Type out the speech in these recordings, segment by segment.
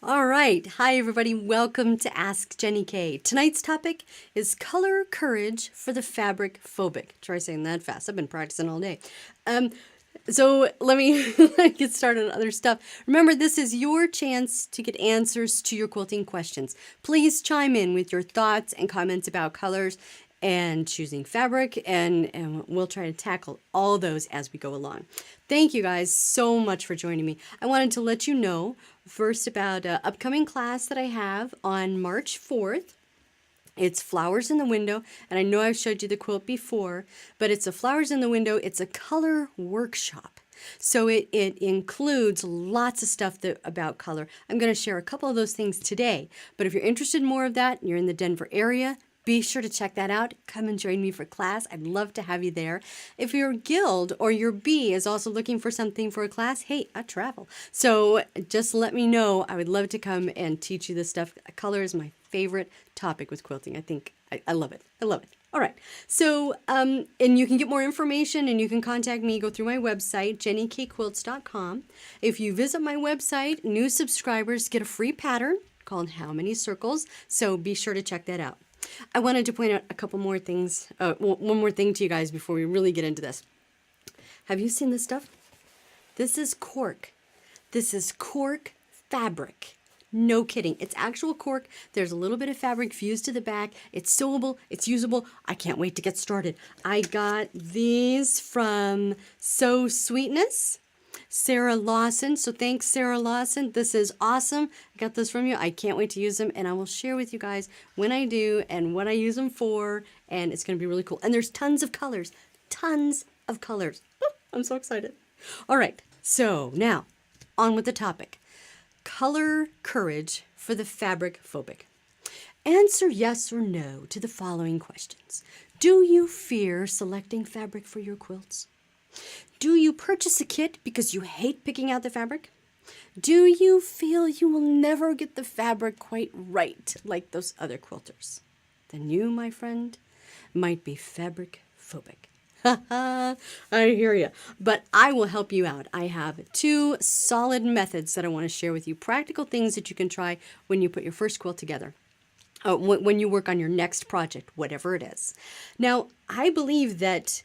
All right. Hi, everybody. Welcome to Ask Jenny K. Tonight's topic is color courage for the fabric phobic. Try saying that fast. I've been practicing all day. So let me get started on other stuff. Remember, this is your chance to get answers to your quilting questions. Please chime in with your thoughts and comments about colors and choosing fabric, and we'll try to tackle all those as we go along. Thank you guys so much for joining me. I wanted to let you know first about an upcoming class that I have on March 4th. It's Flowers in the Window, and I know I've showed you the quilt before, but it's a Flowers in the Window. It's a color workshop. So it includes lots of stuff about color. I'm going to share a couple of those things today, but if you're interested in more of that and you're in the Denver area, be sure to check that out. Come and join me for class. I'd love to have you there. If your guild or your bee is also looking for something for a class, hey, I travel. So just let me know. I would love to come and teach you this stuff. Color is my favorite topic with quilting. I love it. I love it. All right. So, and you can get more information and you can contact me. Go through my website, jennykquilts.com. If you visit my website, new subscribers get a free pattern called How Many Circles. So be sure to check that out. I wanted to point out a couple more things, one more thing to you guys before we really get into this. Have you seen this stuff? This is cork. This is cork fabric. No kidding. It's actual cork. There's a little bit of fabric fused to the back. It's sewable. It's usable. I can't wait to get started. I got these from Sew Sweetness. Sarah Lawson. So thanks, Sarah Lawson. This is awesome. I got those from you. I can't wait to use them, and I will share with you guys when I do and what I use them for, and it's going to be really cool. And there's tons of colors. Tons of colors. Oh, I'm so excited. All right. So now, on with the topic. Color courage for the fabric phobic. Answer yes or no to the following questions. Do you fear selecting fabric for your quilts? Do you purchase a kit because you hate picking out the fabric? Do you feel you will never get the fabric quite right like those other quilters? Then you, my friend, might be fabric phobic. I hear you. But I will help you out. I have 2 solid methods that I want to share with you. Practical things that you can try when you put your first quilt together. When you work on your next project, whatever it is. Now, I believe that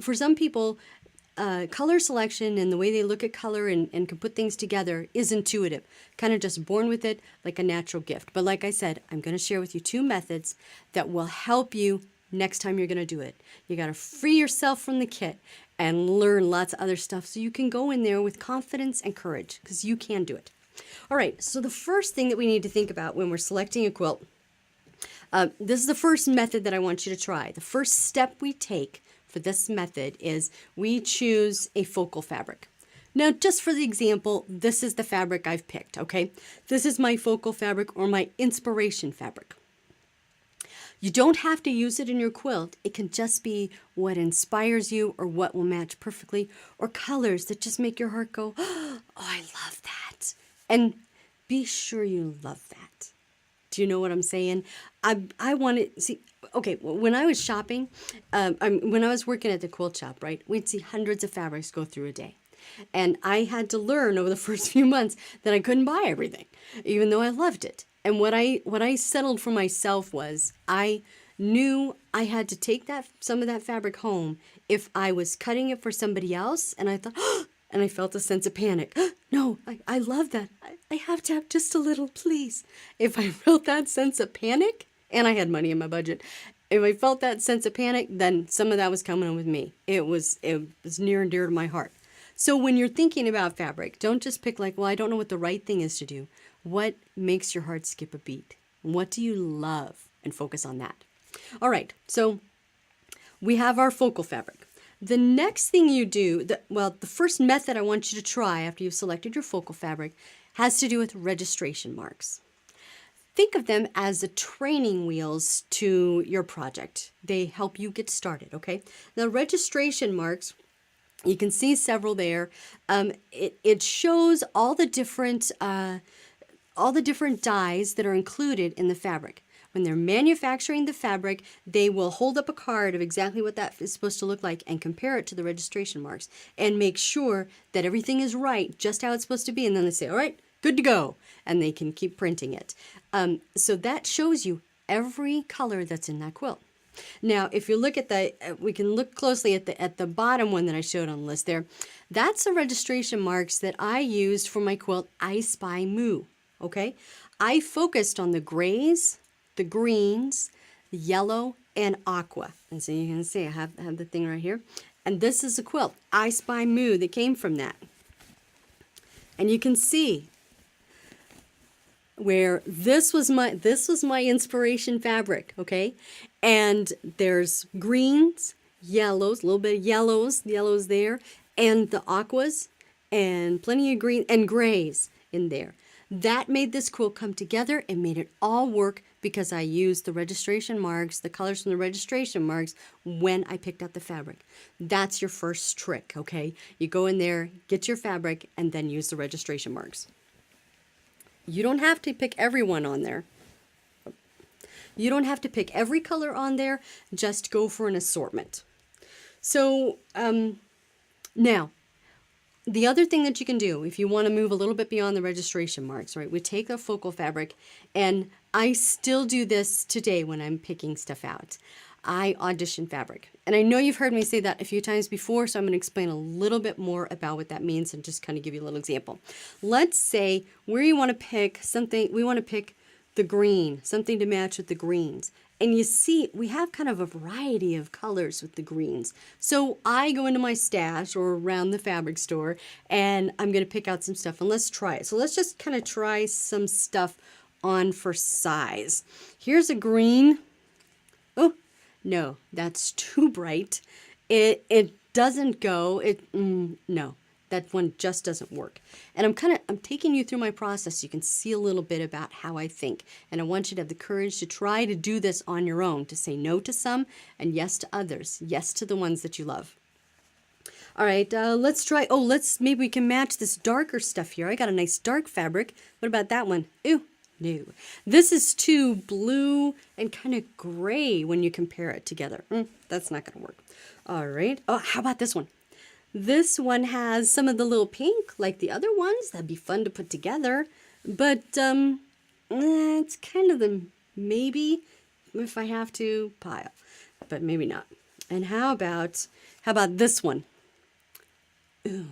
for some people, color selection and the way they look at color and can put things together is intuitive, kind of just born with it like a natural gift. But like I said, I'm going to share with you 2 methods that will help you next time you're going to do it. You got to free yourself from the kit and learn lots of other stuff so you can go in there with confidence and courage, because you can do it. All right, so the first thing that we need to think about when we're selecting a quilt, this is the first method that I want you to try. The first step we take for this method is we choose a focal fabric. Now, just for the example, this is the fabric I've picked, okay? This is my focal fabric or my inspiration fabric. You don't have to use it in your quilt. It can just be what inspires you or what will match perfectly, or colors that just make your heart go, oh, I love that. And be sure you love that. Do you know what I'm saying? I want to see. Okay, when I was shopping, when I was working at the quilt shop, right, we'd see hundreds of fabrics go through a day. And I had to learn over the first few months that I couldn't buy everything, even though I loved it. And what I settled for myself was I knew I had to take some of that fabric home if I was cutting it for somebody else. And I thought, oh, and I felt a sense of panic. No, I love that. I have to have just a little, please. If I felt that sense of panic, and I had money in my budget, if I felt that sense of panic, then some of that was coming with me. It was near and dear to my heart. So when you're thinking about fabric, don't just pick like, well, I don't know what the right thing is to do. What makes your heart skip a beat? What do you love? And focus on that. All right, so we have our focal fabric. The next thing you do, the first method I want you to try after you've selected your focal fabric has to do with registration marks. Think of them as the training wheels to your project. They help you get started, okay? Now, registration marks, you can see several there. It shows all the different dyes that are included in the fabric. When they're manufacturing the fabric, they will hold up a card of exactly what that is supposed to look like and compare it to the registration marks and make sure that everything is right, just how it's supposed to be. And then they say, all right, good to go, and they can keep printing it. So that shows you every color that's in that quilt. Now, if you look at the, we can look closely at the bottom one that I showed on the list there. That's the registration marks that I used for my quilt I Spy Moo. Okay, I focused on the grays, the greens, the yellow, and aqua. And so you can see I have the thing right here. And this is a quilt, I Spy Moo, that came from that. And you can see where this was my inspiration fabric, okay? And there's greens, yellows, a little bit of yellows there, and the aquas, and plenty of green and grays in there. That made this quilt come together and made it all work because I used the registration marks, the colors from the registration marks when I picked out the fabric. That's your first trick, okay? You go in there, get your fabric, and then use the registration marks. You don't have to pick everyone on there. You don't have to pick every color on there, just go for an assortment. So now, the other thing that you can do if you want to move a little bit beyond the registration marks, right? We take the focal fabric, and I still do this today when I'm picking stuff out. I audition fabric. And I know you've heard me say that a few times before, so I'm going to explain a little bit more about what that means and just kind of give you a little example. Let's say where you want to pick something, we want to pick the green, something to match with the greens. And you see, we have kind of a variety of colors with the greens. So I go into my stash or around the fabric store, and I'm going to pick out some stuff, and let's try it. So let's just kind of try some stuff on for size. Here's a green. Oh, no, that's too bright. It doesn't go. No, that one just doesn't work. And I'm taking you through my process so you can see a little bit about how I think. And I want you to have the courage to try to do this on your own, to say no to some and yes to others. Yes to the ones that you love. All right, let's try. Oh, maybe we can match this darker stuff here. I got a nice dark fabric. What about that one? Ooh. No. This is too blue and kind of gray when you compare it together. That's not going to work. All right. Oh, how about this one? This one has some of the little pink like the other ones. That'd be fun to put together. But it's kind of the maybe if I have to pile, but maybe not. And how about this one? Ooh.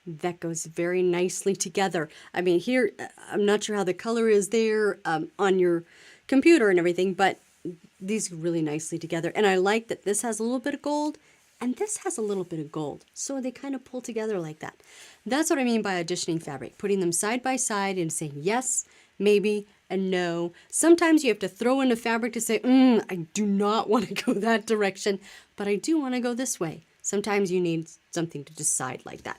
That goes very nicely together. I mean, here, I'm not sure how the color is there on your computer and everything, but these go really nicely together. And I like that this has a little bit of gold and this has a little bit of gold. So they kind of pull together like that. That's what I mean by auditioning fabric, putting them side by side and saying yes, maybe, and no. Sometimes you have to throw in a fabric to say, I do not want to go that direction, but I do want to go this way. Sometimes you need something to decide like that.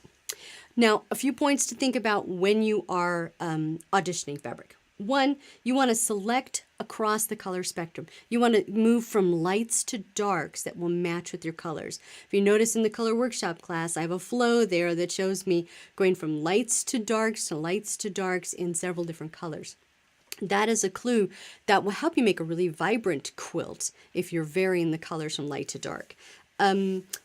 Now, a few points to think about when you are auditioning fabric. One, you want to select across the color spectrum. You want to move from lights to darks that will match with your colors. If you notice in the color workshop class, I have a flow there that shows me going from lights to darks in several different colors. That is a clue that will help you make a really vibrant quilt if you're varying the colors from light to dark.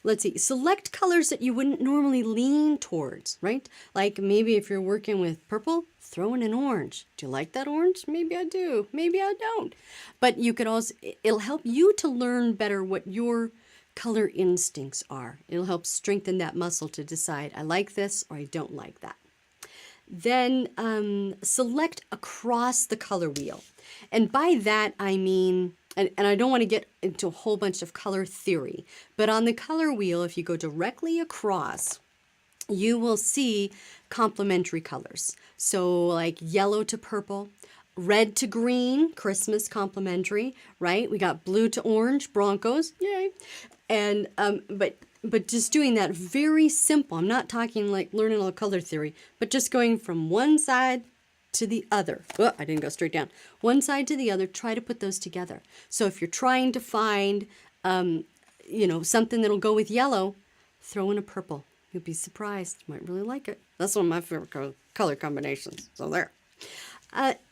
Let's see, select colors that you wouldn't normally lean towards, right? Like maybe if you're working with purple, throw in an orange. Do you like that orange? Maybe I do, maybe I don't. But you could also, it'll help you to learn better what your color instincts are. It'll help strengthen that muscle to decide, I like this or I don't like that. Then select across the color wheel. And by that, I mean, and I don't want to get into a whole bunch of color theory, but on the color wheel, if you go directly across, you will see complementary colors. So like yellow to purple, red to green, Christmas complementary, right? We got blue to orange, Broncos, yay. And but just doing that very simple. I'm not talking like learning all color theory, but just going from one side to the other. Oh, I didn't go straight down. One side to the other, try to put those together. So if you're trying to find, something that'll go with yellow, throw in a purple. You'll be surprised. You might really like it. That's one of my favorite color combinations. So there.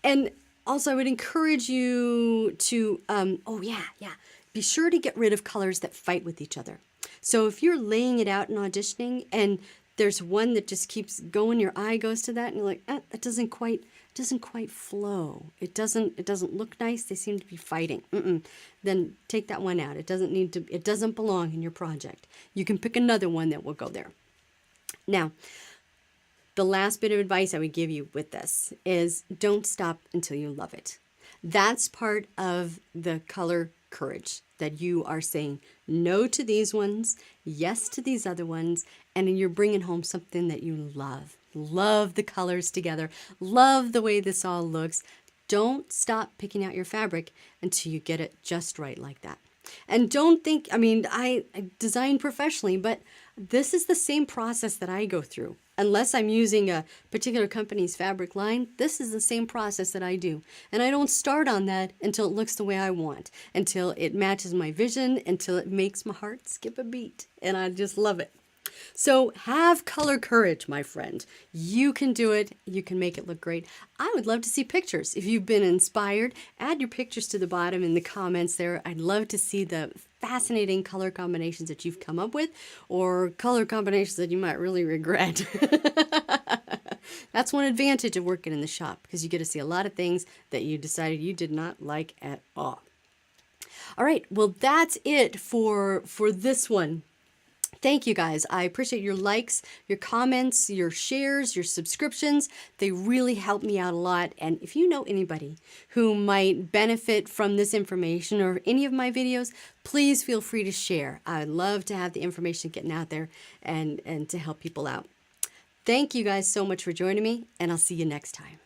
And also I would encourage you to, be sure to get rid of colors that fight with each other. So if you're laying it out in auditioning and There's one that just keeps going. Your eye goes to that, and you're like, it doesn't quite flow. It doesn't look nice. They seem to be fighting. Then take that one out. It doesn't belong in your project. You can pick another one that will go there. Now, the last bit of advice I would give you with this is don't stop until you love it. That's part of the color courage, that you are saying no to these ones, yes to these other ones, and you're bringing home something that you love. Love the colors together. Love the way this all looks. Don't stop picking out your fabric until you get it just right like that. And don't think, I design professionally, but this is the same process that I go through. Unless I'm using a particular company's fabric line, this is the same process that I do. And I don't start on that until it looks the way I want, until it matches my vision, until it makes my heart skip a beat. And I just love it. So have color courage, my friend. You can do it. You can make it look great. I would love to see pictures. If you've been inspired, add your pictures to the bottom in the comments there. I'd love to see the fascinating color combinations that you've come up with, or color combinations that you might really regret. That's one advantage of working in the shop, because you get to see a lot of things that you decided you did not like at all. All right, well, that's it for this one. Thank you guys. I appreciate your likes, your comments, your shares, your subscriptions. They really help me out a lot. And if you know anybody who might benefit from this information or any of my videos, please feel free to share. I'd love to have the information getting out there and to help people out. Thank you guys so much for joining me, and I'll see you next time.